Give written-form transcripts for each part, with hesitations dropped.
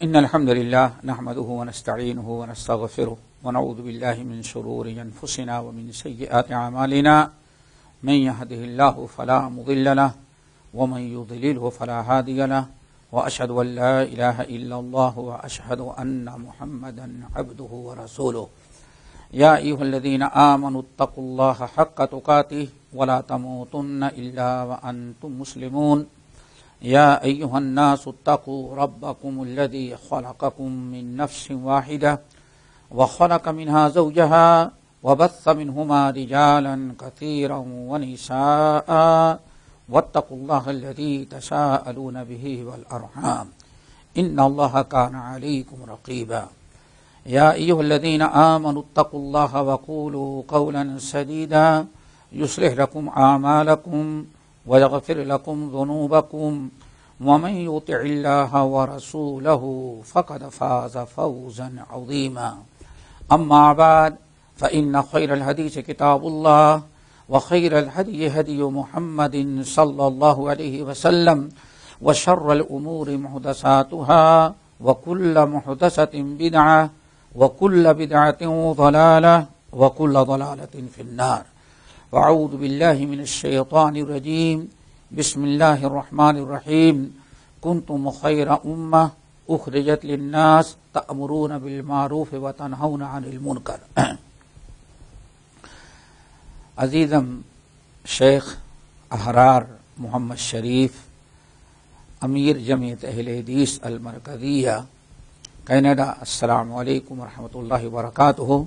إن الحمد لله نحمده ونستعينه ونستغفره ونعوذ بالله من شرور أنفسنا ومن سيئات أعمالنا من يهده الله فلا مضل له ومن يضلله فلا هادي له وأشهد أن لا إله إلا الله وأشهد أن محمدا عبده ورسوله يا أيها الذين آمنوا اتقوا الله حق تقاته ولا تموتن إلا وأنتم مسلمون يا أيها الناس اتقوا ربكم الذي خلقكم من نفس واحدة وخلق منها زوجها وبث منهما رجالا كثيرا ونساء واتقوا الله الذي تساءلون به والأرحام إن الله كان عليكم رقيبا يا أيها الذين آمنوا اتقوا الله وقولوا قولا سديدا يصلح لكم أعمالكم ويغفر لكم ذنوبكم ومن يطع الله ورسوله فقد فاز فوزا عظيما أما بعد فإن خير الحديث كتاب الله وخير الهدي هدي محمد صلى الله عليه وسلم وشر الأمور محدثاتها وكل محدثة بدعة وكل بدعة ضلالة وكل ضلالة في النار وأعوذ بالله من الشيطان الرجيم بسم الله الرحمن الرحيم كنتم خير أمة أخرجت للناس تأمرون بالمعروف وتنهون عن المنكر. عزیزم شیخ احرار محمد شریف امیر جمعیت اہل حدیث المرکزیہ کینیڈا، السلام علیکم ورحمۃ اللہ وبرکاتہ.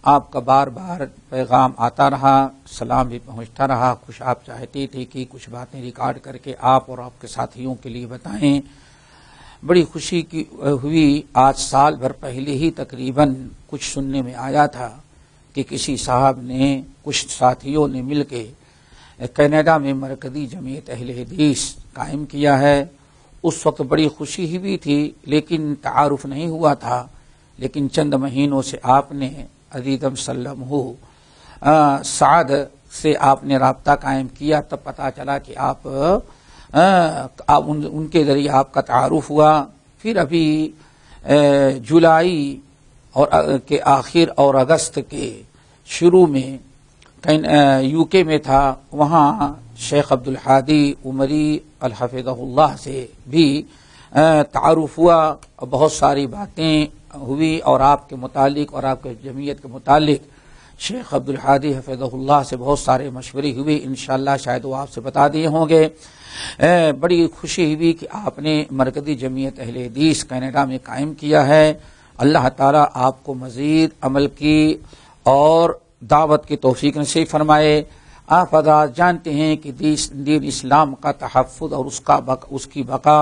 آپ کا بار بار پیغام آتا رہا، سلام بھی پہنچتا رہا. کچھ آپ چاہتی تھی کہ کچھ باتیں ریکارڈ کر کے آپ اور آپ کے ساتھیوں کے لیے بتائیں. بڑی خوشی کی ہوئی. آج سال بھر پہلے ہی تقریباً کچھ سننے میں آیا تھا کہ کسی صاحب نے، کچھ ساتھیوں نے مل کے کینیڈا میں مرکزی جمعیت اہل حدیث قائم کیا ہے. اس وقت بڑی خوشی ہوئی تھی لیکن تعارف نہیں ہوا تھا. لیکن چند مہینوں سے آپ نے عزیزم سلم ہو سعد سے آپ نے رابطہ قائم کیا، تب پتہ چلا کہ آپ ان کے ذریعے آپ کا تعارف ہوا. پھر ابھی جولائی اور کے آخر اور اگست کے شروع میں یو کے میں تھا، وہاں شیخ عبدالحادی عمری الحفظہ اللہ سے بھی تعارف ہوا. بہت ساری باتیں ہوئی اور آپ کے متعلق اور آپ کے جمعیت کے متعلق شیخ عبدالحادی حفظہ اللہ سے بہت سارے مشورے ہوئے. انشاءاللہ شاید وہ آپ سے بتا دیے ہوں گے. بڑی خوشی ہوئی کہ آپ نے مرکزی جمعیت اہل حدیث کینیڈا میں قائم کیا ہے. اللہ تعالیٰ آپ کو مزید عمل کی اور دعوت کی توفیق نصیب فرمائے. آپ حضرات جانتے ہیں کہ دین اسلام کا تحفظ اور اس کی بقا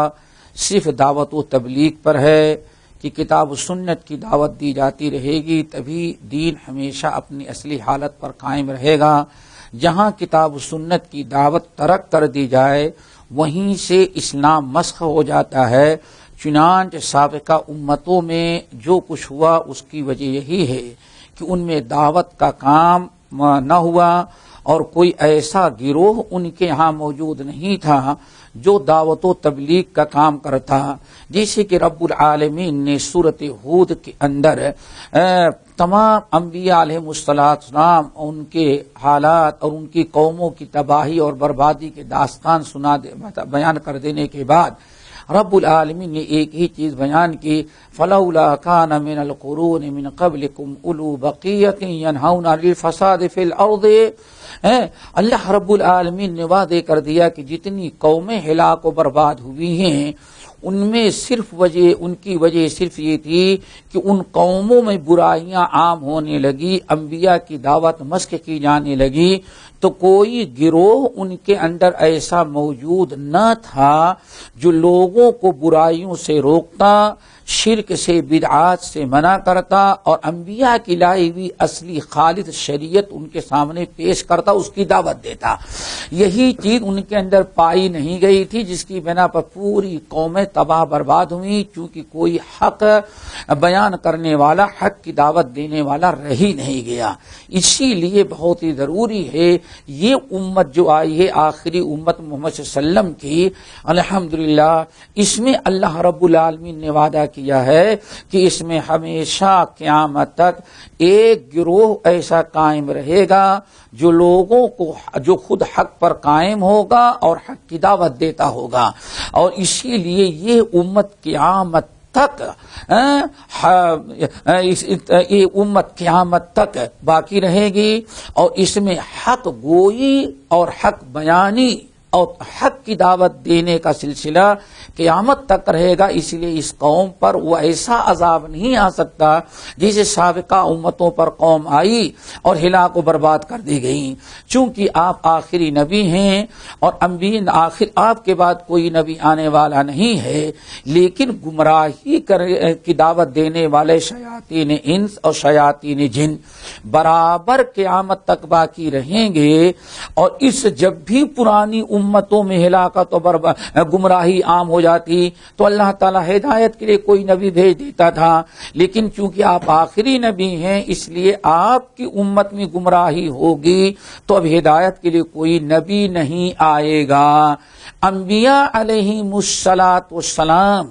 صرف دعوت و تبلیغ پر ہے کہ کتاب و سنت کی دعوت دی جاتی رہے گی، تبھی دین ہمیشہ اپنی اصلی حالت پر قائم رہے گا. جہاں کتاب و سنت کی دعوت ترک کر دی جائے وہیں سے اسلام مسخ ہو جاتا ہے. چنانچہ سابقہ امتوں میں جو کچھ ہوا اس کی وجہ یہی ہے کہ ان میں دعوت کا کام نہ ہوا اور کوئی ایسا گروہ ان کے ہاں موجود نہیں تھا جو دعوت و تبلیغ کا کام کرتا. جیسے کہ رب العالمین نے سورۃ ہود کے اندر تمام انبیاء علیہ السلام ان کے حالات اور ان کی قوموں کی تباہی اور بربادی کے داستان بیان کر دینے کے بعد رب العالمین نے ایک ہی چیز بیان کی، فلولا کان من القرون من قبلکم اولو بقیۃ ینہون عن الفساد فی الارض. اللہ رب العالمین نے وعدے کر دیا کہ جتنی قومیں ہلاک و برباد ہوئی ہیں ان میں ان کی وجہ صرف یہ تھی کہ ان قوموں میں برائیاں عام ہونے لگی، انبیاء کی دعوت مسخ کی جانے لگی، تو کوئی گروہ ان کے اندر ایسا موجود نہ تھا جو لوگوں کو برائیوں سے روکتا، شرک سے بدعات سے منع کرتا اور انبیاء کی لائی ہوئی اصلی خالص شریعت ان کے سامنے پیش کرتا، اس کی دعوت دیتا. یہی چیز ان کے اندر پائی نہیں گئی تھی، جس کی بنا پر پوری قومیں تباہ برباد ہوئی، چونکہ کوئی حق بیان کرنے والا، حق کی دعوت دینے والا رہ ہی نہیں گیا. اسی لیے بہت ہی ضروری ہے یہ امت جو آئی ہے آخری امت محمد صلی اللہ علیہ وسلم کی، الحمدللہ اس میں اللہ رب العالمین نے وعدہ کیا ہے کہ اس میں ہمیشہ قیامت تک ایک گروہ ایسا قائم رہے گا جو لوگوں کو جو خود حق پر قائم ہوگا اور حق کی دعوت دیتا ہوگا، اور اسی لیے یہ امت قیامت تک یہ امت قیامت تک باقی رہے گی، اور اس میں حق گوئی اور حق بیانی اور حق کی دعوت دینے کا سلسلہ قیامت تک رہے گا۔ اس لیے اس قوم پر وہ ایسا عذاب نہیں آ سکتا جسے سابقہ امتوں پر قوم آئی اور ہلاک و برباد کر دی گئی، چونکہ آپ آخری نبی ہیں اور انبیاء آخر آپ کے بعد کوئی نبی آنے والا نہیں ہے، لیکن گمراہی کی دعوت دینے والے شیاطین انس اور شیاطین جن برابر قیامت تک باقی رہیں گے، اور اس جب بھی پرانی امتوں میں ہلاکت و گمراہی عام ہو جاتی تو اللہ تعالیٰ ہدایت کے لیے کوئی نبی بھیج دیتا تھا، لیکن چونکہ آپ آخری نبی ہیں اس لیے آپ کی امت میں گمراہی ہوگی تو اب ہدایت کے لیے کوئی نبی نہیں آئے گا۔ انبیاء علیہم الصلاۃ والسلام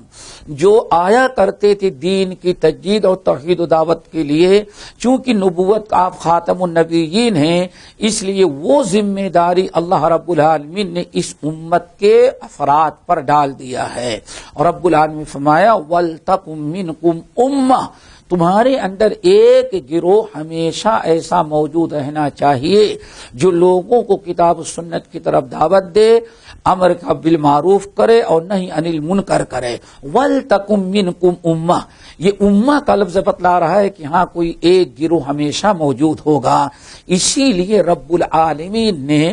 جو آیا کرتے تھے دین کی تجدید اور توحید و دعوت کے لیے، چونکہ نبوت آپ خاتم النبیین ہیں اس لیے وہ ذمہ داری اللہ رب العالمین نے اس امت کے افراد پر ڈال دیا ہے، اور رب العالمین نے فرمایا وَلْتَكُن مِّنكُمْ أُمَّةٌ، تمہارے اندر ایک گروہ ہمیشہ ایسا موجود رہنا چاہیے جو لوگوں کو کتاب و سنت کی طرف دعوت دے، امر کا بالمعروف کرے اور نہی عن المنکر کرے۔ وَلْتَكُن مِّنكُمْ أُمَّةٌ، یہ امہ کا لفظ بتلا رہا ہے کہ ہاں کوئی ایک گروہ ہمیشہ موجود ہوگا۔ اسی لیے رب العالمین نے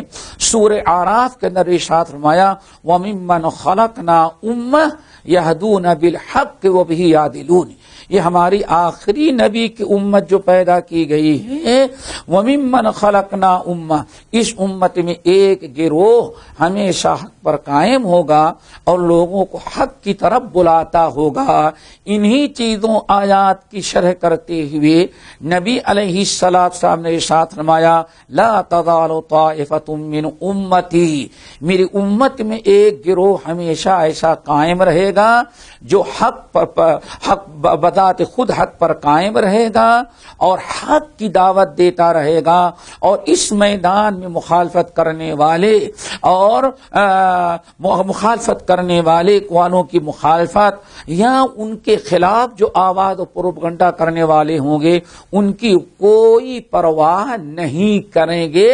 سورہ اعراف کے اندر ارشاد فرمایا وَمِمَّنْ خَلَقْنَا أُمَّةً يَهْدُونَ بِالْحَقِّ وَبِهِ يَعْدِلُونَ، یہ ہماری آخری نبی کی امت جو پیدا کی گئی ہے، وَمِمَّنْ خَلَقْنَا أُمَّةً، اس امت میں ایک گروہ ہمیشہ حق پر قائم ہوگا اور لوگوں کو حق کی طرف بلاتا ہوگا۔ انہی چیزوں آیات کی شرح کرتے ہوئے نبی علیہ السلام نے ارشاد فرمایا لا تزال طائفة من امتی، میری امت میں ایک گروہ ہمیشہ ایسا قائم رہے گا جو حق بذات خود حق پر قائم رہے گا اور حق کی دعوت دیتا رہے گا، اور اس میدان میں مخالفت کرنے والے اور مخالفت کرنے والے والوں کی مخالفت یا ان کے خلاف جو آواز و پروپگنڈا کرنے والے ہوں گے ان کی کوئی پرواہ نہیں کریں گے،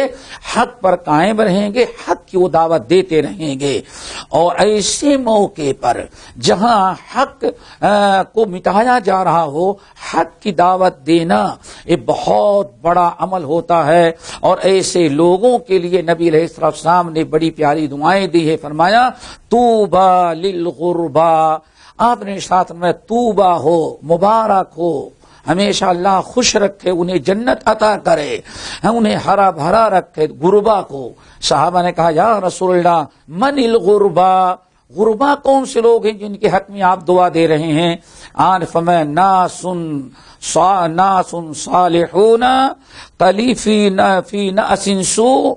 حق پر قائم رہیں گے، حق کی وہ دعوت دیتے رہیں گے۔ اور ایسے موقع پر جہاں حق کو مٹایا جا رہا ہو، حق کی دعوت دینا یہ بہت بڑا عمل ہوتا ہے، اور ایسے لوگوں کے لیے نبی علیہ السلام نے بڑی پیاری دعائیں دی ہے۔ فرمایا طوبی للغربا، آپ نے ارشاد میں طوبا ہو، مبارک ہو، ہمیشہ اللہ خوش رکھے، انہیں جنت عطا کرے، انہیں ہرا بھرا رکھے غربا کو۔ صحابہ نے کہا یا رسول اللہ من الغربا، غربا کون سے لوگ ہیں جن کے حق میں آپ دعا دے رہے ہیں؟ آن فرمایا ناس صالحون قلیل فی نأس سوء،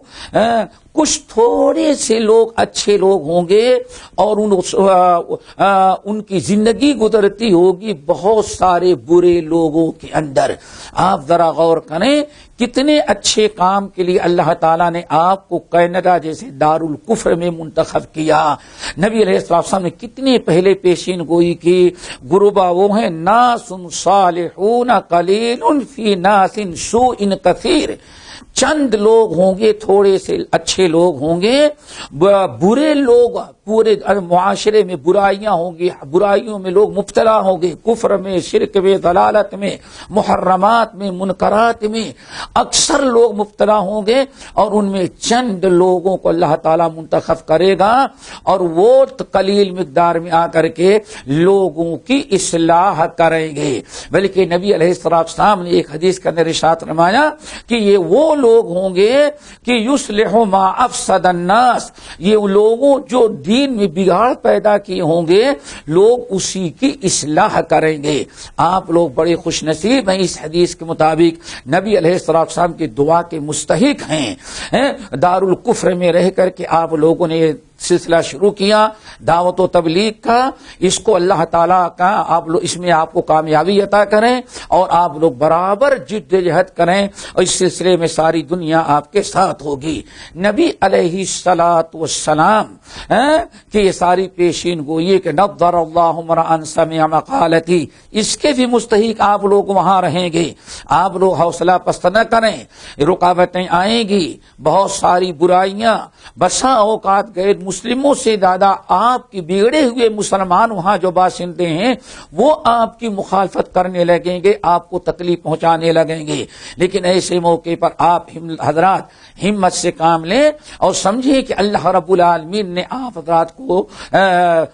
کچھ تھوڑے سے لوگ اچھے لوگ ہوں گے اور ان کی زندگی گزرتی ہوگی بہت سارے برے لوگوں کے اندر۔ آپ ذرا غور کریں کتنے اچھے کام کے لیے اللہ تعالیٰ نے آپ کو کینیڈا جیسے دارالکفر میں منتخب کیا۔ نبی علیہ السلام نے کتنے پہلے پیشین گوئی کی، غربا وہ ہیں ناس صالحون قلیل فی ناس سوء کثیر، چند لوگ ہوں گے، تھوڑے سے اچھے لوگ ہوں گے، برے لوگ پورے معاشرے میں برائیاں ہوں گی، برائیوں میں لوگ مبتلا ہوں گے، کفر میں، شرک میں، ضلالت میں، محرمات میں، منکرات میں اکثر لوگ مبتلا ہوں گے، اور ان میں چند لوگوں کو اللہ تعالیٰ منتخب کرے گا اور وہ قلیل مقدار میں آ کر کے لوگوں کی اصلاح کریں گے۔ بلکہ نبی علیہ السلام نے ایک حدیث کے اندر ارشاد فرمایا کہ یہ وہ لوگ ہوں گے کہ یصلح ما افسد الناس، یہ لوگوں جو دین میں بگاڑ پیدا کیے ہوں گے لوگ اسی کی اصلاح کریں گے۔ آپ لوگ بڑے خوش نصیب ہیں، اس حدیث کے مطابق نبی علیہ السلام کی دعا کے مستحق ہیں۔ دارالکفر میں رہ کر کے آپ لوگوں نے سلسلہ شروع کیا دعوت و تبلیغ کا، اس کو اللہ تعالیٰ کا آپ لوگ اس میں آپ کو کامیابی عطا کریں اور آپ لوگ برابر جد جہد کریں اور اس سلسلے میں ساری دنیا آپ کے ساتھ ہوگی۔ نبی علیہ الصلاۃ والسلام کہ یہ ساری پیشین گوئی کہ نضر اللہ امرأ سمع مقالتی، اس کے بھی مستحق آپ لوگ وہاں رہیں گے۔ آپ لوگ حوصلہ پست نہ کریں، رکاوٹیں آئیں گی، بہت ساری برائیاں، بسا اوقات غیر مسلموں سے زیادہ آپ کی بگڑے ہوئے مسلمان وہاں جو باشندے ہیں وہ آپ کی مخالفت کرنے لگیں گے، آپ کو تکلیف پہنچانے لگیں گے، لیکن ایسے موقع پر آپ حضرات ہمت سے کام لیں اور سمجھیں کہ اللہ رب العالمین نے آپ حضرات کو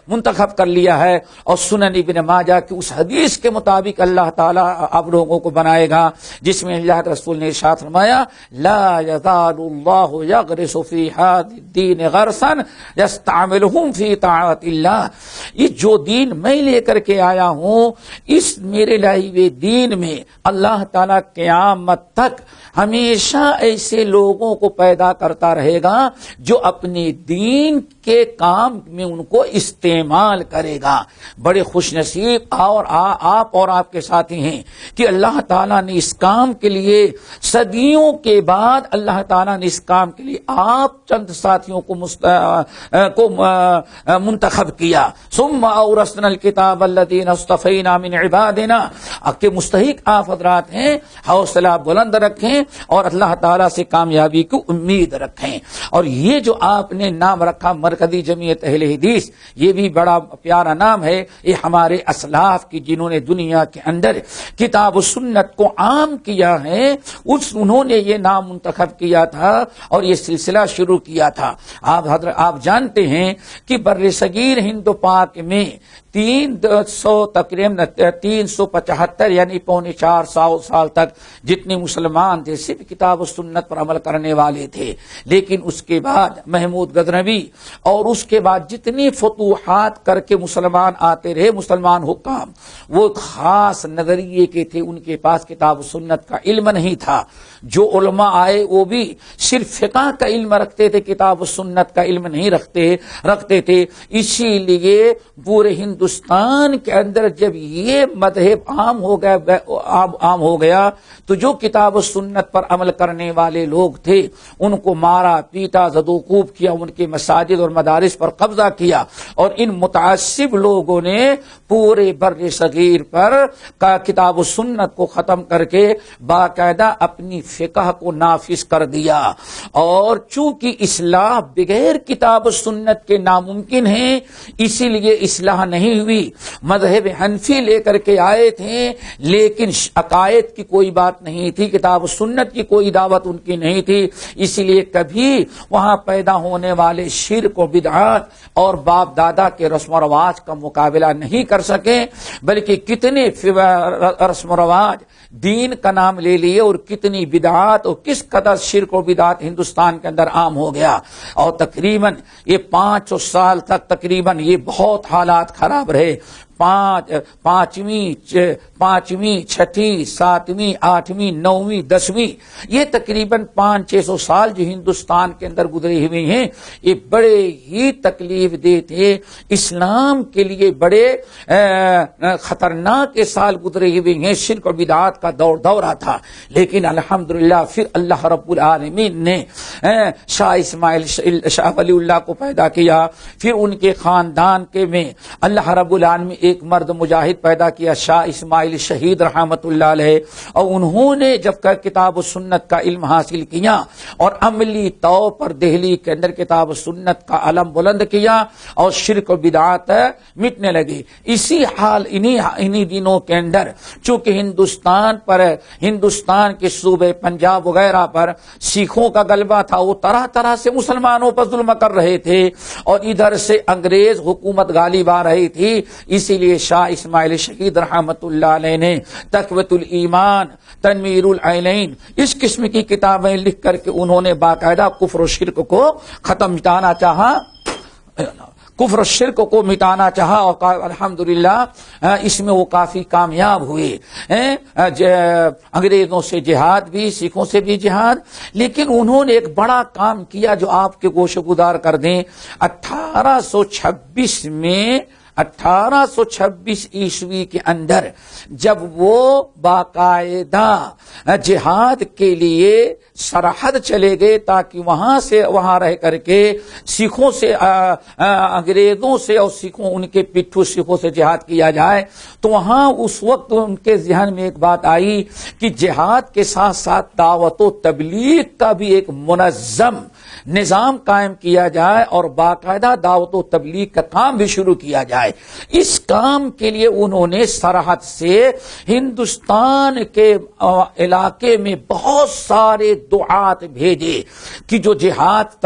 منتخب کر لیا ہے، اور سنن ابن ماجہ کی اس حدیث کے مطابق اللہ تعالیٰ آپ لوگوں کو بنائے گا جس میں اللہ کے رسول نے ارشاد فرمایا لا یزال اللہ یغرس فی ھذا الدین غرسا یستعملہم فی طاعت اللہ، یہ جو دین میں لے کر کے آیا ہوں اس میرے لائے ہوئے دین میں اللہ تعالیٰ قیامت تک ہمیشہ ایسے لوگوں کو پیدا کرتا رہے گا جو اپنے دین کے کام میں ان کو استعمال کرے گا۔ بڑے خوش نصیب اور آپ اور آپ کے ساتھی ہیں کہ اللہ تعالیٰ نے اس کام کے لیے صدیوں کے بعد اللہ تعالیٰ نے اس کام کے لیے آپ چند ساتھیوں کو منتخب کیا۔ ثم اورثنا الکتاب الذین اصطفینا من عبادنا، کہ مستحق آپ حضرات ہیں، حوصلہ بلند رکھیں اور اللہ تعالیٰ سے کامیابی کی امید رکھیں۔ اور یہ جو آپ نے نام رکھا مرکزی جمعیت اہل حدیث، یہ بھی بڑا پیارا نام ہے، یہ ہمارے اسلاف کی جنہوں نے دنیا کے اندر کتاب و سنت کو عام کیا ہے انہوں نے یہ نام منتخب کیا تھا اور یہ سلسلہ شروع کیا تھا۔ آپ جانتے ہیں کہ بر صغیر ہند و پاک میں 375 یعنی پونے 400 سال تک جتنے مسلمان تھے صرف کتاب و سنت پر عمل کرنے والے تھے، لیکن اس کے بعد محمود غزنوی اور اس کے بعد جتنی فتوحات کر کے مسلمان آتے رہے، مسلمان حکام وہ خاص نظریے کے تھے، ان کے پاس کتاب و سنت کا علم نہیں تھا۔ جو علماء آئے وہ بھی صرف فقہ کا علم رکھتے تھے، کتاب و سنت کا علم نہیں رکھتے تھے۔ اسی لیے پورے ہندوستان کے اندر جب یہ مذہب عام ہو گیا تو جو کتاب و سنت پر عمل کرنے والے لوگ تھے ان کو مارا پیٹا زدوکوب کیا، ان کے مساجد اور مدارس پر قبضہ کیا، اور ان متعصب لوگوں نے پورے بر صغیر پر کتاب و سنت کو ختم کر کے باقاعدہ اپنی فقہ کو نافذ کر دیا۔ اور چونکہ اصلاح بغیر کتاب و سنت کے ناممکن ہے، اسی لیے اصلاح نہیں ہوئی۔ مذہب حنفی لے کر کے آئے تھے لیکن عقائد کی کوئی بات نہیں تھی، کتاب و سنت کی کوئی دعوت ان کی نہیں تھی، اسی لیے کبھی وہاں پیدا ہونے والے شرک و بدعات اور باپ دادا کے رسم و رواج کا مقابلہ نہیں کر سکے، بلکہ کتنے رسم و رواج دین کا نام لے لیے اور کتنی بدعات اور کس قدر شرک و بدعات ہندوستان کے اندر عام ہو گیا۔ اور تقریباً یہ 500 سال تک تقریباً یہ بہت حالات خراب رہے۔ پانچویں، چھٹی، ساتویں، آٹھویں، نویں، 10ویں، یہ تقریباً 500-600 سال جو ہندوستان کے اندر گزرے ہوئے ہیں یہ بڑے ہی تکلیف دہ تھے، اسلام کے لیے بڑے خطرناک سال گزرے ہوئے ہیں، شرک و بدعات کا دورہ تھا۔ لیکن الحمدللہ پھر اللہ رب العالمین نے شاہ ولی اللہ کو پیدا کیا، پھر ان کے خاندان کے میں اللہ رب العالمین ایک مرد مجاہد پیدا کیا، شاہ اسماعیل شہید رحمت اللہ علیہ، اور انہوں نے جب کتاب و سنت کا علم حاصل کیا اور عملی طور پر دہلی کے اندر کتاب و سنت کا علم بلند کیا اور شرک و بدعات مٹنے لگے۔ اسی حال انہی دنوں کے اندر چونکہ ہندوستان کے صوبے پنجاب وغیرہ پر سکھوں کا غلبہ تھا، وہ طرح طرح سے مسلمانوں پر ظلم کر رہے تھے اور ادھر سے انگریز حکومت غالب آ رہی تھی، اسی لیے شاہ اسماعیل شہید رحمت اللہ علیہ نے تقویۃ الایمان، تنویر العینین اس قسم کی کتابیں لکھ کر کے انہوں نے باقاعدہ کفر و شرک کو ختم مٹانا چاہا۔ کفر و شرک کو مٹانا چاہا اور الحمدللہ اس میں وہ کافی کامیاب ہوئے. انگریزوں سے جہاد بھی، سکھوں سے بھی جہاد، لیکن انہوں نے ایک بڑا کام کیا جو آپ کے گوش گدار کر دیں. 1826 میں 1826 عیسوی کے اندر جب وہ باقاعدہ جہاد کے لیے سرحد چلے گئے تاکہ وہاں رہ کر کے سکھوں سے انگریزوں سے اور سکھوں ان کے پٹھو سکھوں سے جہاد کیا جائے، تو وہاں اس وقت ان کے ذہن میں ایک بات آئی کہ جہاد کے ساتھ ساتھ دعوت و تبلیغ کا بھی ایک منظم نظام قائم کیا جائے اور باقاعدہ دعوت و تبلیغ کا کام بھی شروع کیا جائے. اس کام کے لیے انہوں نے سرحد سے ہندوستان کے علاقے میں بہت سارے دعات بھیجے کہ جو جہاد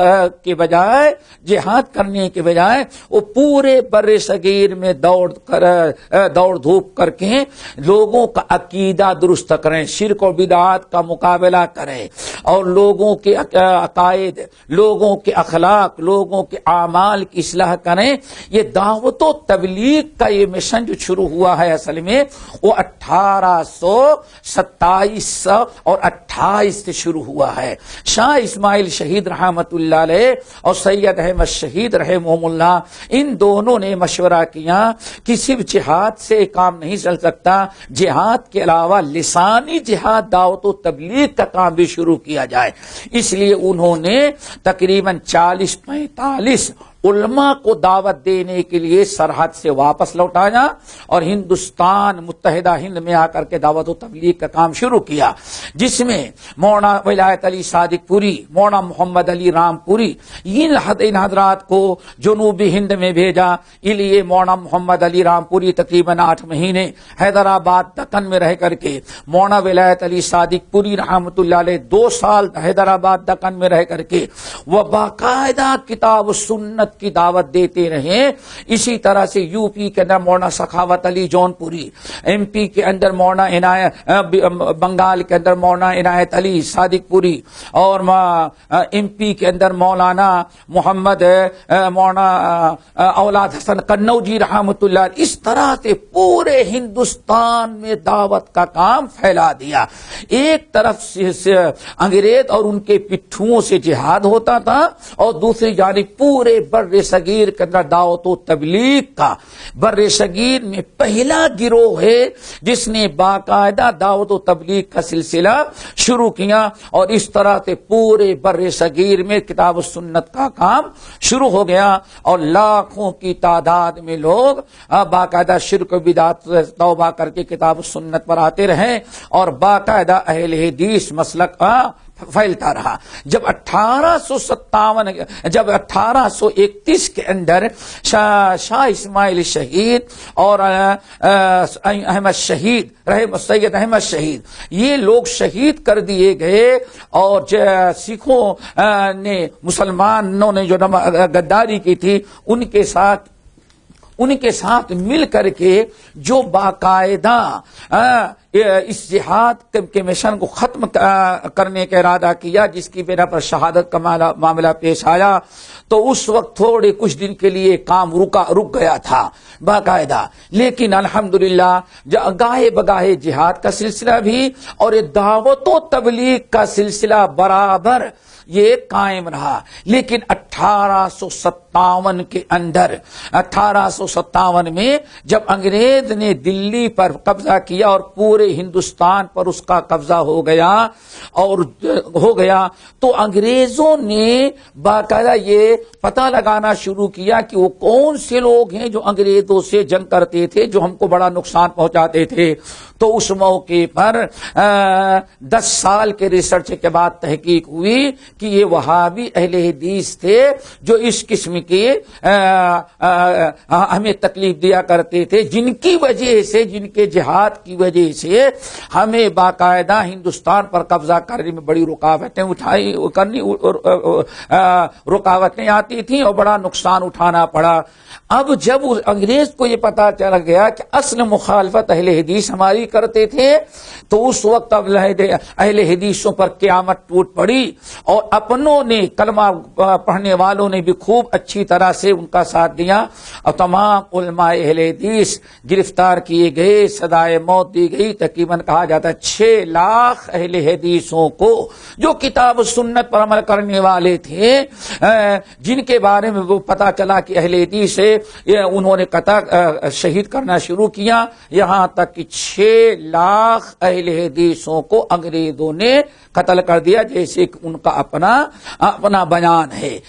کرنے کے بجائے وہ پورے بر صغیر میں دوڑ دھوپ کر کے لوگوں کا عقیدہ درست کریں، شرک و بدعات کا مقابلہ کریں اور لوگوں کے عقائد، لوگوں کے اخلاق، لوگوں کے اعمال کی اصلاح کریں. یہ دعوت و تبلیغ کا یہ مشن جو شروع ہوا ہے اصل میں وہ 1827 اور 28 سے شروع ہوا ہے. شاہ اسماعیل شہید رحمت اللہ علیہ اور سید احمد شہید رحمہم اللہ ان دونوں نے مشورہ کیا کہ صرف جہاد سے کام نہیں چل سکتا، جہاد کے علاوہ لسانی جہاد دعوت و تبلیغ کا کام بھی شروع کیا جائے. اس لیے انہوں نے تقریباً 40-45 علماء کو دعوت دینے کے لیے سرحد سے واپس لوٹایا اور ہندوستان متحدہ ہند میں آ کر کے دعوت و تبلیغ کا کام شروع کیا، جس میں مولانا ولایت علی صادق پوری، مولانا محمد علی رام پوری ان حضرات کو جنوبی ہند میں بھیجا. اس لیے مولانا محمد علی رام پوری تقریباً 8 مہینے حیدرآباد دکن میں رہ کر کے، مولانا ولایت علی صادق پوری رحمۃ اللہ علیہ 2 سال حیدرآباد دکن میں رہ کر کے وہ باقاعدہ کتاب و سنت کی دعوت دیتے رہے. اسی طرح سے یو پی کے اندر مولانا سخاوت علی جون پوری، ایم پی کے اندر مولانا بنگال کے اندر مولانا عنایت علی صادق پوری اور ایم پی کے اندر مولانا محمد مولانا اولاد حسن قنوجی رحمۃ اللہ. اس طرح سے پورے ہندوستان میں دعوت کا کام پھیلا دیا. ایک طرف سے انگریز اور ان کے پٹھوؤں سے جہاد ہوتا تھا اور دوسری جانب پورے بر صغیر کے اندر دعوت و تبلیغ کا بر صغیر میں پہلا گروہ ہے جس نے باقاعدہ دعوت و تبلیغ کا سلسلہ شروع کیا اور اس طرح سے پورے بر صغیر میں کتاب و سنت کا کام شروع ہو گیا اور لاکھوں کی تعداد میں لوگ باقاعدہ شرک و بدعت سے توبہ کر کے کتاب و سنت پر آتے رہے اور باقاعدہ اہل حدیث مسلک پھیلتا رہا. جب 1831 کے اندر شاہ اسماعیل شہید اور احمد شہید سید احمد شہید یہ لوگ شہید کر دیے گئے اور سکھوں نے مسلمانوں نے جو غداری کی تھی ان کے ساتھ مل کر کے جو باقاعدہ اس جہاد کے مشن کو ختم کرنے کا ارادہ کیا، جس کی بنا پر شہادت کا معاملہ پیش آیا، تو اس وقت تھوڑے کچھ دن کے لیے کام رک گیا تھا باقاعدہ. لیکن الحمدللہ گاہے بگاہے جہاد کا سلسلہ بھی اور دعوت و تبلیغ کا سلسلہ برابر یہ قائم رہا. لیکن 1857 کے اندر 1857 میں جب انگریز نے دلی پر قبضہ کیا اور پورے ہندوستان پر اس کا قبضہ ہو گیا تو انگریزوں نے باقاعدہ یہ پتہ لگانا شروع کیا کہ وہ کون سے لوگ ہیں جو انگریزوں سے جنگ کرتے تھے، جو ہم کو بڑا نقصان پہنچاتے تھے. تو اس موقع پر 10 سال کے ریسرچ کے بعد تحقیق ہوئی کہ یہ وہابی اہل حدیث تھے جو اس قسم کے ہمیں تکلیف دیا کرتے تھے، جن کی وجہ سے، جن کے جہاد کی وجہ سے سے ہمیں باقاعدہ ہندوستان پر قبضہ کرنے میں بڑی رکاوٹیں رکاوٹیں آتی تھیں اور بڑا نقصان اٹھانا پڑا۔ اب جب انگریز کو یہ پتا چل گیا کہ اصل مخالفت اہل حدیث ہماری کرتے تھے، تو اس وقت اب اہل حدیثوں پر قیامت ٹوٹ پڑی، اور اپنوں نے کلمہ پڑھنے والوں نے بھی خوب اچھی طرح سے ان کا ساتھ دیا، اور تمام علماء اہل حدیث گرفتار کیے گئے، سزائے موت دی گئی۔ تقریباً کہا جاتا ہے 6 لاکھ اہل حدیثوں کو جو کتاب و سنت پر عمل کرنے والے تھے، جن کے بارے میں وہ پتا چلا کہ اہل حدیث سے انہوں نے قطع شہید کرنا شروع کیا، یہاں تک کہ 6 لاکھ اہل حدیثوں کو انگریزوں نے قتل کر دیا، جیسے کہ ان کا اپنا بیان ہے۔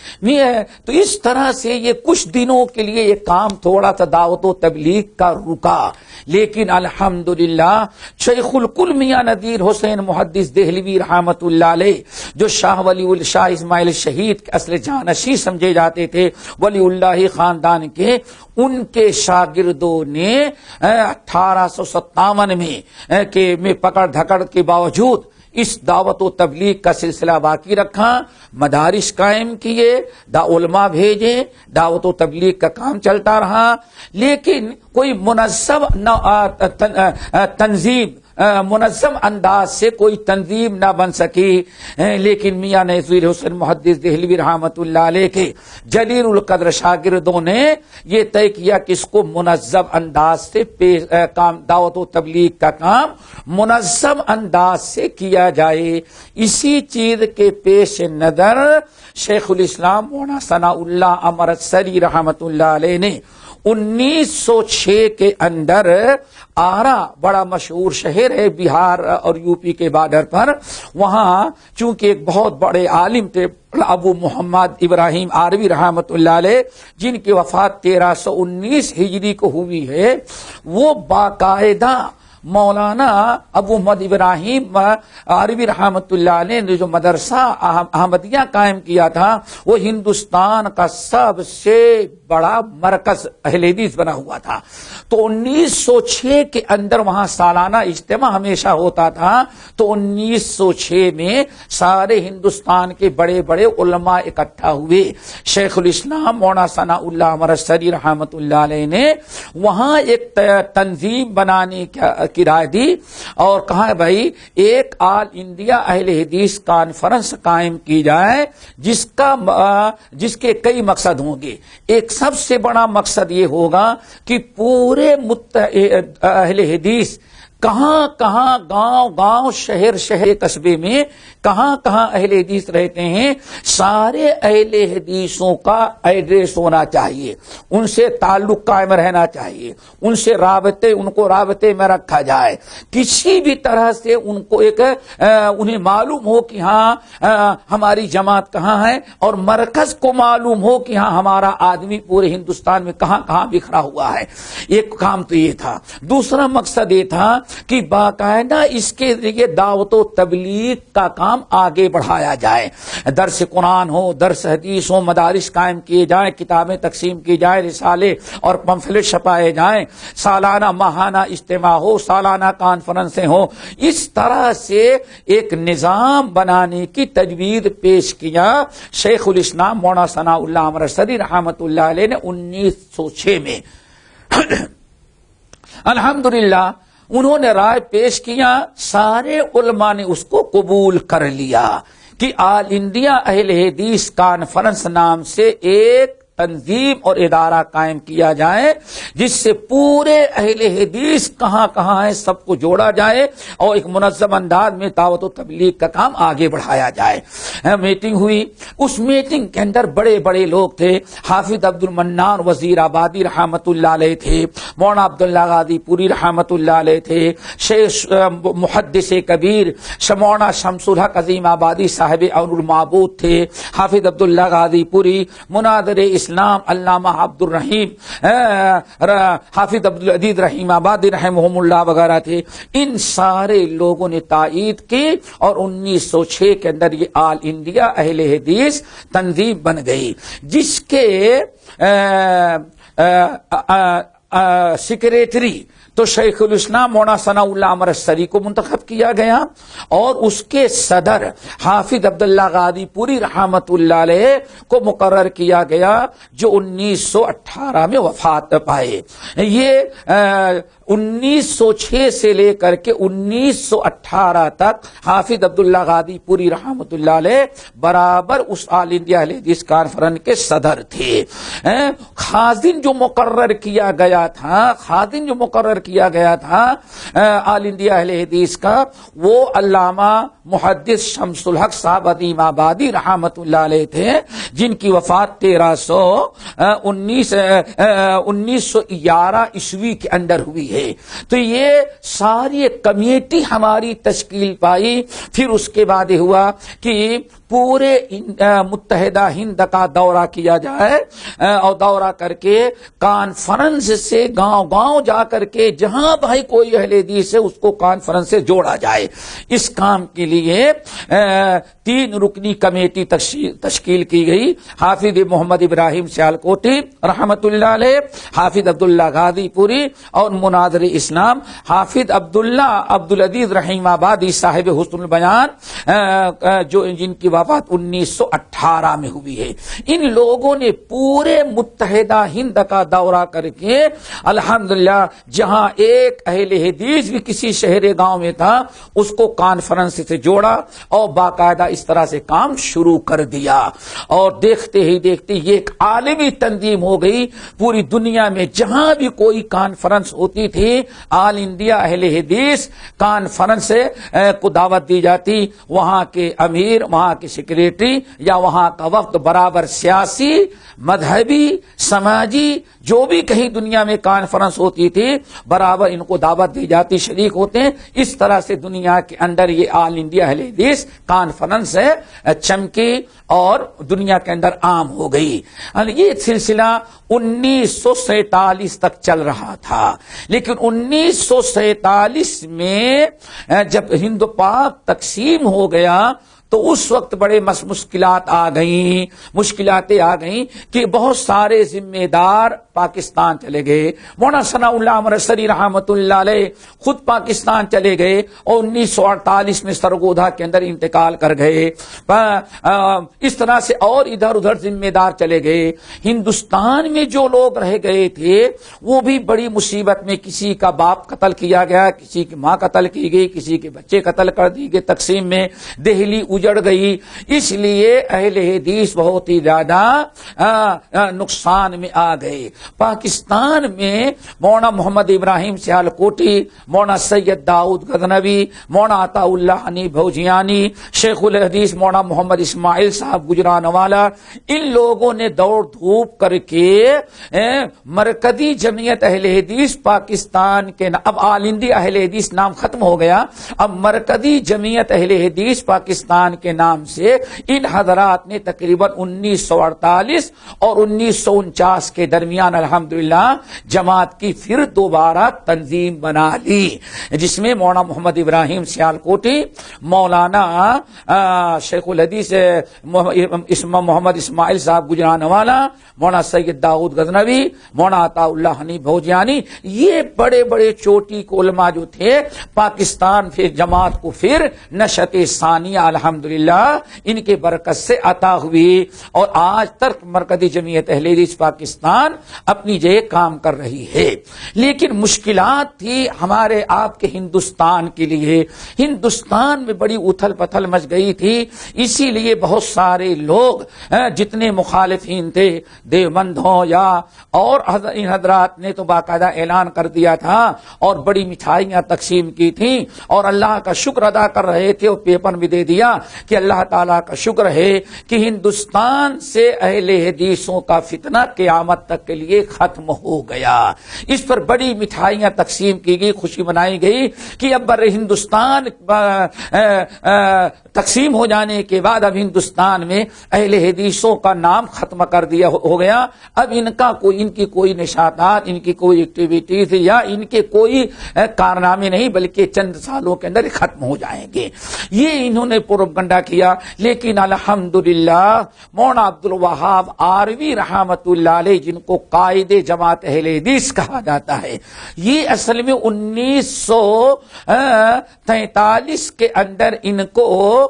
تو اس طرح سے یہ کچھ دنوں کے لیے یہ کام تھوڑا سا دعوت و تبلیغ کا رکا، لیکن الحمدللہ شیخ الکل میاں نذیر حسین محدث دہلوی رحمت اللہ علیہ، جو شاہ ولی شاہ اسماعیل شہید کے اصل جانشین سمجھے جاتے تھے، ولی اللہ خاندان کے، ان کے شاگردوں نے 1857 میں پکڑ دھکڑ کے باوجود اس دعوت و تبلیغ کا سلسلہ باقی رکھا، مدارس قائم کیے، علماء بھیجے، دعوت و تبلیغ کا کام چلتا رہا، لیکن کوئی منظم انداز سے کوئی تنظیم نہ بن سکی۔ لیکن میاں نذیر حسین محدث دہلوی رحمت اللہ علیہ کے جلیل القدر شاگردوں نے یہ طے کیا کہ اس کو منظم انداز سے دعوت و تبلیغ کا کام منظم انداز سے کیا جائے۔ اسی چیز کے پیش نظر شیخ الاسلام مولانا ثناء اللہ امرتسری رحمت اللہ علیہ نے 1906 کے اندر آرا بڑا مشہور شہر ہے بہار اور یو پی کے بارڈر پر، وہاں چونکہ ایک بہت بڑے عالم تھے ابو محمد ابراہیم آروی رحمت اللہ علیہ، جن کی وفات 1319 ہجری کو ہوئی ہے، وہ باقاعدہ مولانا ابو محمد ابراہیم آروی رحمت اللہ علیہ نے جو مدرسہ احمدیہ قائم کیا تھا، وہ ہندوستان کا سب سے بڑا مرکز اہل حدیث بنا ہوا تھا۔ تو 1906 کے اندر وہاں سالانہ اجتماع ہمیشہ ہوتا تھا، تو 1906 میں سارے ہندوستان کے بڑے بڑے علماء اکٹھا ہوئے۔ شیخ الاسلام مولانا ثناء اللہ امرتسری رحمت اللہ علیہ نے وہاں ایک تنظیم بنانے کی رائے دی، اور کہا بھائی ایک آل انڈیا اہل حدیث کانفرنس قائم کی جائے، جس کے کئی مقصد ہوں گے۔ ایک سب سے بڑا مقصد یہ ہوگا کہ پورے اہل حدیث کہاں کہاں گاؤں شہر قصبے میں کہاں کہاں اہل حدیث رہتے ہیں، سارے اہل حدیثوں کا ایڈریس ہونا چاہیے، ان سے تعلق قائم رہنا چاہیے، ان سے ان کو رابطے میں رکھا جائے، کسی بھی طرح سے ان کو انہیں معلوم ہو کہ ہاں ہماری جماعت کہاں ہے، اور مرکز کو معلوم ہو کہ ہاں ہمارا آدمی پورے ہندوستان میں کہاں کہاں بکھرا ہوا ہے۔ ایک کام تو یہ تھا۔ دوسرا مقصد یہ تھا کہ باقاعدہ اس کے ذریعے دعوت و تبلیغ کا کام آگے بڑھایا جائے، درس قرآن ہو، درس حدیث ہو، مدارس قائم کیے جائیں، کتابیں تقسیم کی جائیں، رسالے اور پمفلٹ چھپائے جائیں، سالانہ ماہانہ اجتماع ہو، سالانہ کانفرنسیں ہو۔ اس طرح سے ایک نظام بنانے کی تجویز پیش کیا شیخ الاسلام مولانا ثناء اللہ امرتسری رحمت اللہ علیہ نے 1906 میں۔ الحمدللہ انہوں نے رائے پیش کیا، سارے علماء نے اس کو قبول کر لیا کہ آل انڈیا اہل حدیث کانفرنس نام سے ایک تنظیم اور ادارہ قائم کیا جائے، جس سے پورے اہل حدیث کہاں کہاں ہے سب کو جوڑا جائے، اور ایک منظم انداز میں دعوت و تبلیغ کا کام آگے بڑھایا جائے۔ میٹنگ ہوئی، اس میٹنگ کے اندر بڑے بڑے لوگ تھے، حافظ عبد المنان وزیر آبادی رحمت اللہ علیہ تھے، مولانا عبداللہ غازی پوری رحمت اللہ علیہ تھے، شیخ محدث کبیر مولانا شمس الحق عظیم آبادی صاحب عون المعبود تھے، حافظ عبداللہ غازی پوری، مناظر اسلام علامہ عبد الرحیم حافظ عبد العزیز رحیم آبادی رحمہم اللہ وغیرہ تھے۔ ان سارے لوگوں نے تائید کی، اور 1906 کے اندر یہ آل انڈیا اہل حدیث تنظیم بن گئی، جس کے سیکریٹری تو شیخ الاسلام مولانا ثناء اللہ امرتسری کو منتخب کیا گیا اور اس کے صدر حافظ عبداللہ غادی پوری رحمت اللہ علیہ کو مقرر کیا گیا جو 1918 میں وفات پائے. یہ 1906 سے لے کر کے 1918 تک حافظ عبداللہ غادی پوری رحمت اللہ علیہ برابر اس آل انڈیا اہل حدیث کانفرنس کے صدر تھے. خازن جو مقرر کیا گیا تھا آل انڈیا اہل حدیث کا وہ علامہ محدث شمس الحق صاحب عظیم آبادی رحمت اللہ علیہ تھے جن کی وفات 1911 عیسوی کے اندر ہوئی ہے. تو یہ ساری کمیٹی ہماری تشکیل پائی. پھر اس کے بعد ہوا کہ پورے متحدہ ہند کا دورہ کیا جائے اور دورہ کر کے کانفرنس سے گاؤں گاؤں جا کر کے جہاں بھائی کوئی اہل حدیث ہے اس کو کانفرنس سے جوڑا جائے. اس کام کے لیے 3 رکنی کمیٹی تشکیل کی گئی. حافظ محمد ابراہیم سیالکوٹی رحمت اللہ علیہ، حافظ عبداللہ غادی پوری اور مناظر اسلام حافظ عبداللہ عبدالعزیز رحیم آبادی صاحب حسن البیان جو جن کی وفات 1918 میں ہوئی ہے. ان لوگوں نے پورے متحدہ ہند کا دورہ کر کے الحمدللہ جہاں ایک اہل حدیث بھی کسی شہر گاؤں میں تھا اس کو کانفرنس سے جوڑا اور باقاعدہ اس طرح سے کام شروع کر دیا. اور دیکھتے ہی دیکھتے یہ ایک عالمی تنظیم ہو گئی. پوری دنیا میں جہاں بھی کوئی کانفرنس ہوتی تھی آل انڈیا اہل حدیث کانفرنس کو دعوت دی جاتی. وہاں کے امیر، وہاں کے سیکریٹری یا وہاں کا وفد برابر سیاسی، مذہبی، سماجی جو بھی کہیں دنیا میں کانفرنس ہوتی تھی برابر ان کو دعوت دی جاتی، شریک ہوتے ہیں. اس طرح سے دنیا کے اندر یہ آل انڈیا اہل حدیث کانفرنس چمکی اور دنیا کے اندر عام ہو گئی. یہ سلسلہ 1947 تک چل رہا تھا. لیکن 1947 میں جب ہند پاک تقسیم ہو گیا تو اس وقت بڑے مشکلات آ گئیں کہ بہت سارے ذمہ دار پاکستان چلے گئے. مولانا ثناء اللہ امرتسری رحمت اللہ علیہ خود پاکستان چلے گئے اور 1948 میں سرگودا کے اندر انتقال کر گئے. اس طرح سے اور ادھر ادھر ذمہ دار چلے گئے. ہندوستان میں جو لوگ رہ گئے تھے وہ بھی بڑی مصیبت میں، کسی کا باپ قتل کیا گیا، کسی کی ماں قتل کی گئی، کسی کے بچے قتل کر دیے گئے. تقسیم میں دہلی اجڑ گئی. اس لیے اہل حدیث بہت ہی زیادہ نقصان میں آ گئے. پاکستان میں مولانا محمد ابراہیم سیالکوٹی، مولانا سید داؤد غزنوی، مولانا عطا اللہ حنیف بھوجیانی، شیخ الحدیث مولانا محمد اسماعیل صاحب گجرانوالا، ان لوگوں نے دوڑ دھوپ کر کے مرکزی جمعیت اہل حدیث پاکستان کے اب آل انڈیا اہل حدیث نام ختم ہو گیا، اب مرکزی جمعیت اہل حدیث پاکستان کے نام سے ان حضرات نے تقریباً 1948 اور 1949 کے درمیان الحمدللہ جماعت کی پھر دوبارہ تنظیم بنا لی، جس میں مولانا محمد ابراہیم سیالکوٹی، مولانا شیخ الحدیث محمد اسماعیل صاحب گجرانوالا، مولانا سید داؤد غزنوی، مولانا عطا اللہ حنیف بھوجیانی، یہ بڑے بڑے چوٹی کے علماء جو تھے پاکستان پھر جماعت کو پھر نشأت ثانیہ الحمدللہ ان کے برکت سے عطا ہوئی. اور آج تک مرکزی جمعیت اہل حدیث پاکستان اپنی جگہ کام کر رہی ہے. لیکن مشکلات تھی ہمارے آپ کے ہندوستان کے لیے. ہندوستان میں بڑی اتھل پتھل مچ گئی تھی، اسی لیے بہت سارے لوگ جتنے مخالفین تھے دیوبند ہوں یا اور ان حضرات نے تو باقاعدہ اعلان کر دیا تھا اور بڑی مٹھائیاں تقسیم کی تھیں اور اللہ کا شکر ادا کر رہے تھے اور پیپر بھی دے دیا کہ اللہ تعالیٰ کا شکر ہے کہ ہندوستان سے اہل حدیثوں کا فتنہ قیامت تک کے لیے ختم ہو گیا. اس پر بڑی مٹھائیاں تقسیم کی گئی، خوشی منائی گئی کہ اب بر-ہندوستان تقسیم ہو جانے کے بعد اب ہندوستان میں اہل حدیثوں کا نام ختم کر دیا ہو گیا. اب ان کی کوئی نشاطات، ان کی کوئی ایکٹیویٹیز یا ان کے کوئی کارنامے نہیں، بلکہ چند سالوں کے اندر ختم ہو جائیں گے. یہ انہوں نے پروپگنڈا کیا، لیکن الحمدللہ مولانا عبد الوہاب آروی رحمت اللہ علیہ، جن کو قائد جماعت اہل حدیث کہا جاتا ہے، یہ اصل میں 1943 کے اندر ان کو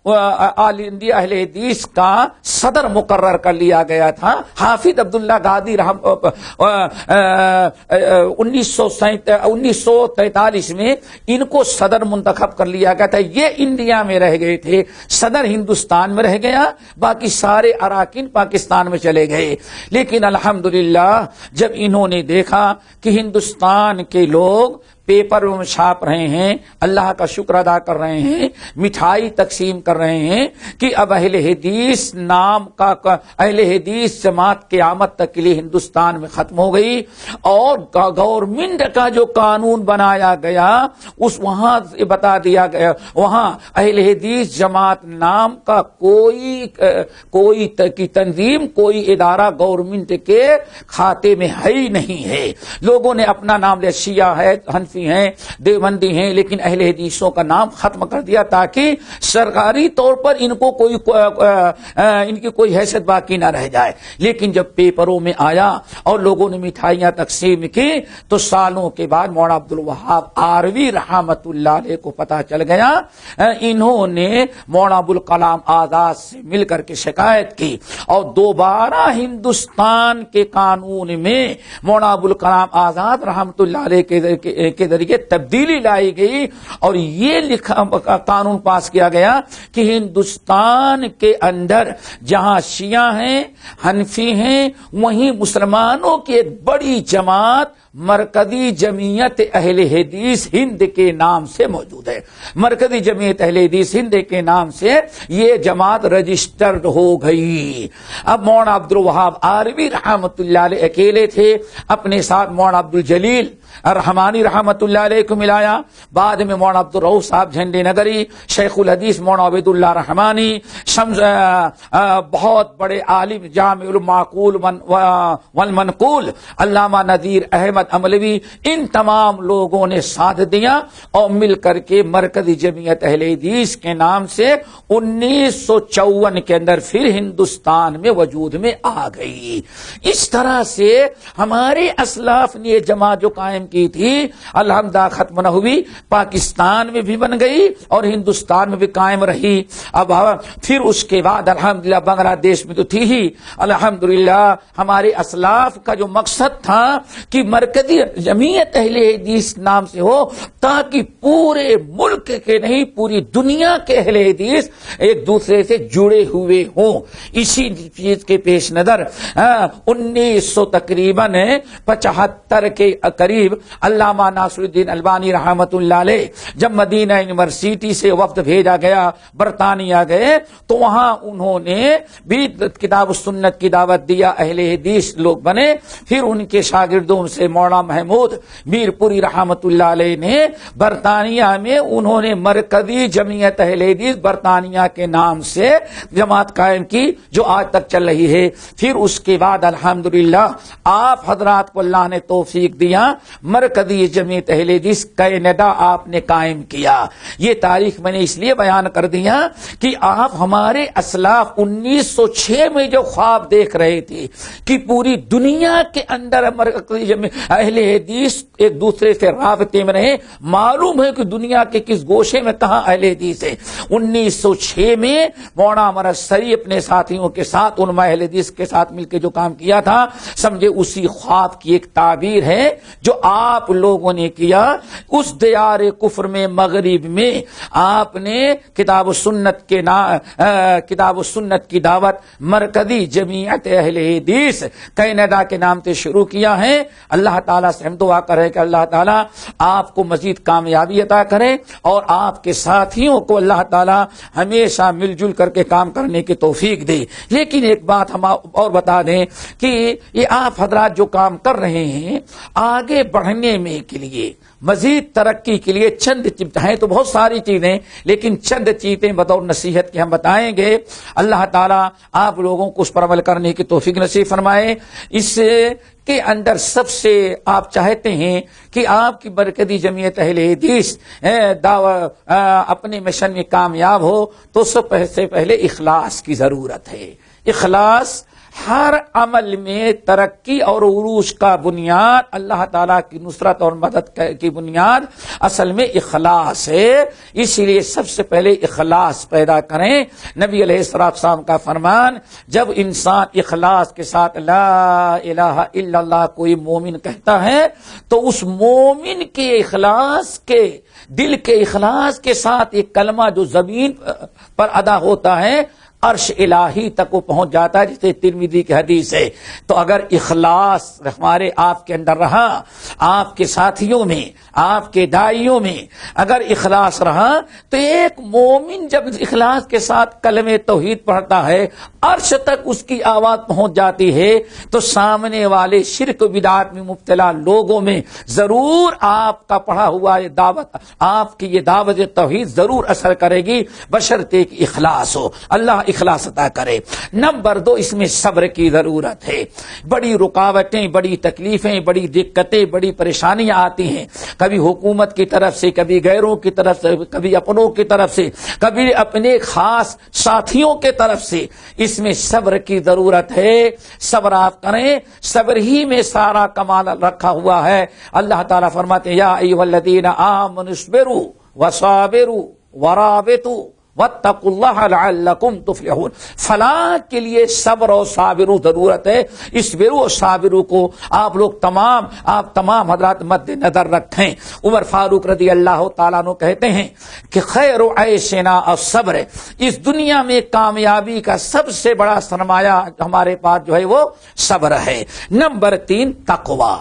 آل انڈیا اہل حدیث کا صدر مقرر کر لیا گیا تھا۔ حافظ عبداللہ غادی 1943 میں ان کو صدر منتخب کر لیا گیا تھا۔ یہ انڈیا میں رہ گئے تھے، صدر ہندوستان میں رہ گیا، باقی سارے اراکین پاکستان میں چلے گئے۔ لیکن الحمدللہ جب انہوں نے دیکھا کہ ہندوستان کے لوگ پیپر میں چھاپ رہے ہیں، اللہ کا شکر ادا کر رہے ہیں، مٹھائی تقسیم کر رہے ہیں کہ اب اہل حدیث نام کا اہل حدیث جماعت قیامت تک کے لیے ہندوستان میں ختم ہو گئی، اور گورنمنٹ کا جو قانون بنایا گیا اس وہاں بتا دیا گیا وہاں اہل حدیث جماعت نام کا کوئی تنظیم، کوئی ادارہ گورنمنٹ کے کھاتے میں ہے ہی نہیں ہے۔ لوگوں نے اپنا نام لیا، شیعہ ہے، حنفی ہیں، دیوبندی ہیں، لیکن اہل حدیثوں کا نام ختم کر دیا تاکہ سرکاری طور پر ان کو ان کی کوئی حیثیت باقی نہ رہ جائے۔ لیکن جب پیپروں میں آیا اور لوگوں نے مٹھائیاں تقسیم کی تو سالوں کے بعد مولانا عبد الوہاب آروی رحمت اللہ علیہ کو پتہ چل گیا۔ انہوں نے مولانا ابوالکلام آزاد سے مل کر کے شکایت کی اور دوبارہ ہندوستان کے قانون میں مولانا ابوالکلام آزاد رحمت اللہ علیہ کے ذریعے تبدیلی لائی گئی، اور یہ قانون پاس کیا گیا کہ ہندوستان کے اندر جہاں شیعہ ہیں، حنفی ہیں، وہیں مسلمانوں کی ایک بڑی جماعت مرکزی جمعیت اہل حدیث ہند کے نام سے موجود ہے۔ مرکزی جمعیت اہل حدیث ہند کے نام سے یہ جماعت رجسٹرڈ ہو گئی۔ اب مولانا عبد الوہاب آروی رحمت اللہ علیہ اکیلے تھے، اپنے ساتھ مولانا عبد الجلیل رحمانی رحمت اللہ علیہ کو ملایا، بعد میں مولانا عبد الرؤوف صاحب جھنڈے نگری، شیخ الحدیث مولانا عبید اللہ رحمانی، بہت بڑے عالم جامع المعقول والمنقول علامہ نذیر احمد عملوی، ان تمام لوگوں نے ساتھ دیا اور مل کر کے مرکزی جمعیت اہل حدیث کے نام سے 1954 کے اندر پھر ہندوستان میں وجود میں آ گئی۔ اس طرح سے ہمارے اسلاف نے یہ جماعت جو قائم کی تھی الحمدللہ ختم نہ ہوئی، پاکستان میں بھی بن گئی اور ہندوستان میں بھی قائم رہی۔ اب پھر اس کے بعد الحمدللہ بنگلہ دیش میں تو تھی ہی، الحمدللہ ہمارے اسلاف کا جو مقصد تھا کہ مرکزی جمعیت اہل حدیث نام سے ہو تاکہ پورے ملک کے نہیں پوری دنیا کے اہل حدیث ایک دوسرے سے جڑے ہوئے ہوں۔ اسی چیز کے پیش نظر 1900 تقریباً 75 کے قریب علامہ ناصر الدین البانی رحمت اللہ علیہ جب مدینہ یونیورسٹی سے وفد بھیجا گیا، برطانیہ گئے تو وہاں انہوں نے بھی کتاب السنت کی دعوت دیا، اہل حدیث لوگ بنے۔ پھر ان کے شاگردوں سے مولانا محمود میر پوری رحمت اللہ علیہ نے برطانیہ میں انہوں نے مرکزی جمعیت اہل حدیث برطانیہ کے نام سے جماعت قائم کی جو آج تک چل رہی ہے۔ پھر اس کے بعد الحمدللہ آپ حضرات کو اللہ نے توفیق دیا، مرکزی جمعیت اہل حدیث کینیڈا آپ نے قائم کیا۔ یہ تاریخ میں نے اس لیے بیان کر دیا کہ آپ ہمارے اسلاف 1906 میں جو خواب دیکھ رہے تھے کہ پوری دنیا کے اندر اہل حدیث ایک دوسرے سے رابطے میں رہے، معلوم ہے کہ دنیا کے کس گوشے میں کہاں اہل حدیث ہے۔ 1906 میں مولانا عمر سری اپنے ساتھیوں کے ساتھ علماء اہل حدیث کے ساتھ مل کے جو کام کیا تھا، سمجھے اسی خواب کی ایک تعبیر ہے جو آپ لوگوں نے کیا۔ اس دیار کفر میں مغرب میں آپ نے کتاب و سنت کی دعوت مرکزی جمعیت اہل حدیث کینیڈا کے نام سے شروع کیا ہے۔ اللہ تعالیٰ سے ہم دعا کریں کہ اللہ تعالیٰ آپ کو مزید کامیابی عطا کرے اور آپ کے ساتھیوں کو اللہ تعالیٰ ہمیشہ مل جل کر کے کام کرنے کی توفیق دے۔ لیکن ایک بات ہم اور بتا دیں کہ یہ آپ حضرات جو کام کر رہے ہیں آگے بڑھ بڑھنے میں کے لیے، مزید ترقی کے لیے چند ہیں تو بہت ساری چیزیں، لیکن چند چیزیں بطور نصیحت کے ہم بتائیں گے۔ اللہ تعالیٰ آپ لوگوں کو اس پر عمل کرنے کی توفیق نصیب فرمائے۔ اس کے اندر سب سے آپ چاہتے ہیں کہ آپ کی برکتی جمعیت اہل حدیث اپنے مشن میں کامیاب ہو تو سب سے پہلے اخلاص کی ضرورت ہے۔ اخلاص ہر عمل میں ترقی اور عروج کا بنیاد، اللہ تعالیٰ کی نصرت اور مدد کی بنیاد اصل میں اخلاص ہے۔ اسی لیے سب سے پہلے اخلاص پیدا کریں۔ نبی علیہ السلام کا فرمان، جب انسان اخلاص کے ساتھ لا الہ الا اللہ کوئی مومن کہتا ہے تو اس مومن کے اخلاص کے دل کے اخلاص کے ساتھ ایک کلمہ جو زمین پر ادا ہوتا ہے عرش الہی تک وہ پہنچ جاتا ہے، جسے ترمذی کی حدیث ہے۔ تو اگر اخلاص ہمارے آپ کے اندر رہا، آپ کے ساتھیوں میں، آپ کے داعیوں میں اگر اخلاص رہا تو ایک مومن جب اخلاص کے ساتھ کلمہ توحید پڑھتا ہے عرش تک اس کی آواز پہنچ جاتی ہے، تو سامنے والے شرک و بدعات میں مبتلا لوگوں میں ضرور آپ کا پڑھا ہوا یہ دعوت، آپ کی یہ دعوت توحید ضرور اثر کرے گی، بشرطے کہ اخلاص ہو۔ اللہ اخلاص عطا کرے۔ نمبر 2، اس میں صبر کی ضرورت ہے۔ بڑی رکاوٹیں، بڑی تکلیفیں، بڑی دقتیں، بڑی پریشانیاں آتی ہیں، کبھی حکومت کی طرف سے، کبھی غیروں کی طرف سے، کبھی اپنوں کی طرف سے، کبھی اپنے خاص ساتھیوں کے طرف سے۔ اس میں صبر کی ضرورت ہے۔ صبر آپ کریں، صبر ہی میں سارا کمال رکھا ہوا ہے۔ اللہ تعالیٰ فرماتے ہیں یا ایھا الذین آمنوا اصبروا وصابروا ورابطوا واتقوا اللہ لعلکم تفلحون۔ فلاح کے لیے صبر و صابرو ضرورت ہے۔ اصبروا و صابرو کو آپ تمام حضرات مد نظر رکھیں۔ عمر فاروق رضی اللہ تعالیٰ عنہ کہتے ہیں کہ خیر عیشنا الصبر، اس دنیا میں کامیابی کا سب سے بڑا سرمایہ ہمارے پاس جو ہے وہ صبر ہے۔ نمبر 3، تقوی۔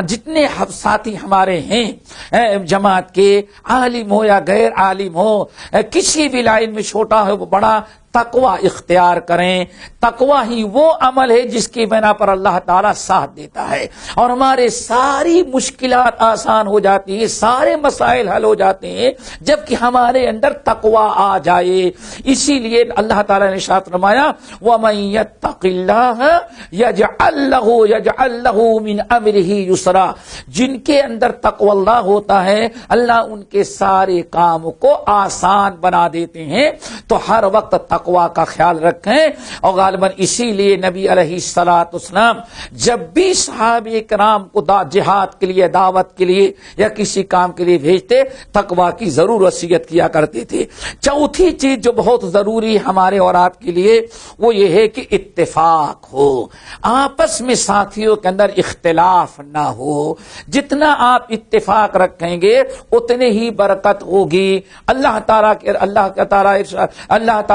جتنے ساتھی ہمارے ہیں جماعت کے، عالم ہو یا غیر عالم ہو، کسی بھی لائن میں چھوٹا ہو وہ بڑا، تقوی اختیار کریں۔ تقوی ہی وہ عمل ہے جس کی بنا پر اللہ تعالیٰ ساتھ دیتا ہے اور ہمارے ساری مشکلات آسان ہو جاتی ہیں، سارے مسائل حل ہو جاتے ہیں جبکہ ہمارے اندر تقوی آ جائے۔ اسی لیے اللہ تعالیٰ نے ارشاد فرمایا وَمَن يَتَّقِ اللَّهَ يَجْعَل لَّهُ مِنْ أَمْرِهِ يُسْرًا، جن کے اندر تقوی اللہ ہوتا ہے اللہ ان کے سارے کام کو آسان بنا دیتے ہیں۔ تو ہر وقت تقوی کا خیال رکھیں۔ اور غالباً اسی لیے نبی علیہ السلام جب بھی صحابہ کرام کو جہاد کے لیے، دعوت کے لیے یا کسی کام کے لیے بھیجتے تقوی کی ضرور وصیت کیا کرتے تھے۔ چوتھی چیز جو بہت ضروری ہمارے اور آپ کے لیے وہ یہ ہے کہ اتفاق ہو، آپس میں ساتھیوں کے اندر اختلاف نہ ہو۔ جتنا آپ اتفاق رکھیں گے اتنے ہی برکت ہوگی۔ اللہ تعالیٰ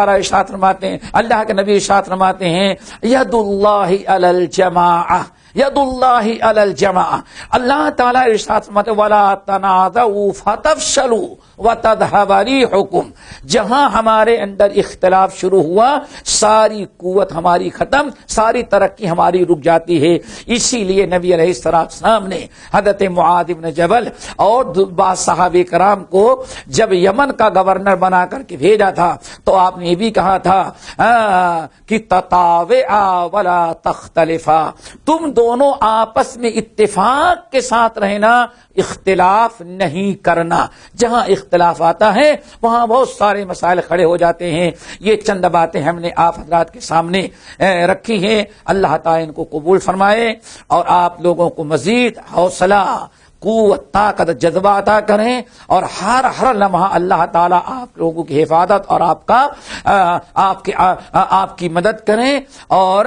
ارشاد فرماتے ہیں، اللہ کے نبی ارشاد فرماتے ہیں ید اللہ علی الجماعہ، ید اللہ علی الجماعہ۔ اللہ تعالیٰ ارشاد فرماتے ہیں ولا تنازعوا فتفشلوا وتذهب ريحكم۔ جہاں ہمارے اندر اختلاف شروع ہوا ساری قوت ہماری ختم، ساری ترقی ہماری رک جاتی ہے۔ اسی لیے نبی علیہ السلام نے حضرت معاذ بن جبل اور بعض صحابہ کرام کو جب یمن کا گورنر بنا کر کے بھیجا تھا تو آپ نے یہ بھی کہا تھا کہ تطاوعا ولا تختلفا، تم دونوں آپس میں اتفاق کے ساتھ رہنا، اختلاف نہیں کرنا۔ جہاں اختلاف آتا ہے وہاں بہت سارے مسائل کھڑے ہو جاتے ہیں۔ یہ چند باتیں ہم نے آپ حضرات کے سامنے رکھی ہیں۔ اللہ تعالیٰ ان کو قبول فرمائے اور آپ لوگوں کو مزید حوصلہ، قوت، طاقت، جذبہ عطا کریں اور ہر لمحہ اللہ تعالیٰ آپ لوگوں کی حفاظت اور آپ کی مدد کریں اور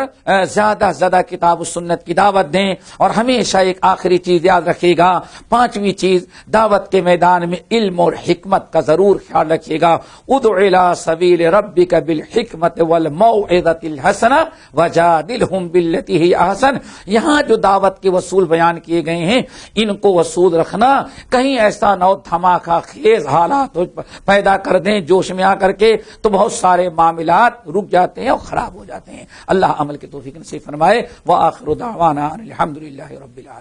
زیادہ سے زیادہ کتاب و سنت کی دعوت دیں۔ اور ہمیشہ ایک آخری چیز یاد رکھیے گا، 5ویں چیز، دعوت کے میدان میں علم اور حکمت کا ضرور خیال رکھیے گا۔ ادع الی سبیل ربک بالحکمت والموعظۃ الحسنہ وجادلہم باللتی ہی احسن۔ یہاں جو دعوت کے اصول بیان کیے گئے ہیں ان کو اصول رکھنا، کہیں ایسا نہ ہو دھماکہ خیز حالات پیدا کر دیں جوش میں آ کر کے تو بہت سارے معاملات رک جاتے ہیں اور خراب ہو جاتے ہیں۔ اللہ عمل کے توفیق نصیب فرمائے۔ وآخر دعوانا الحمدللہ رب العالمین۔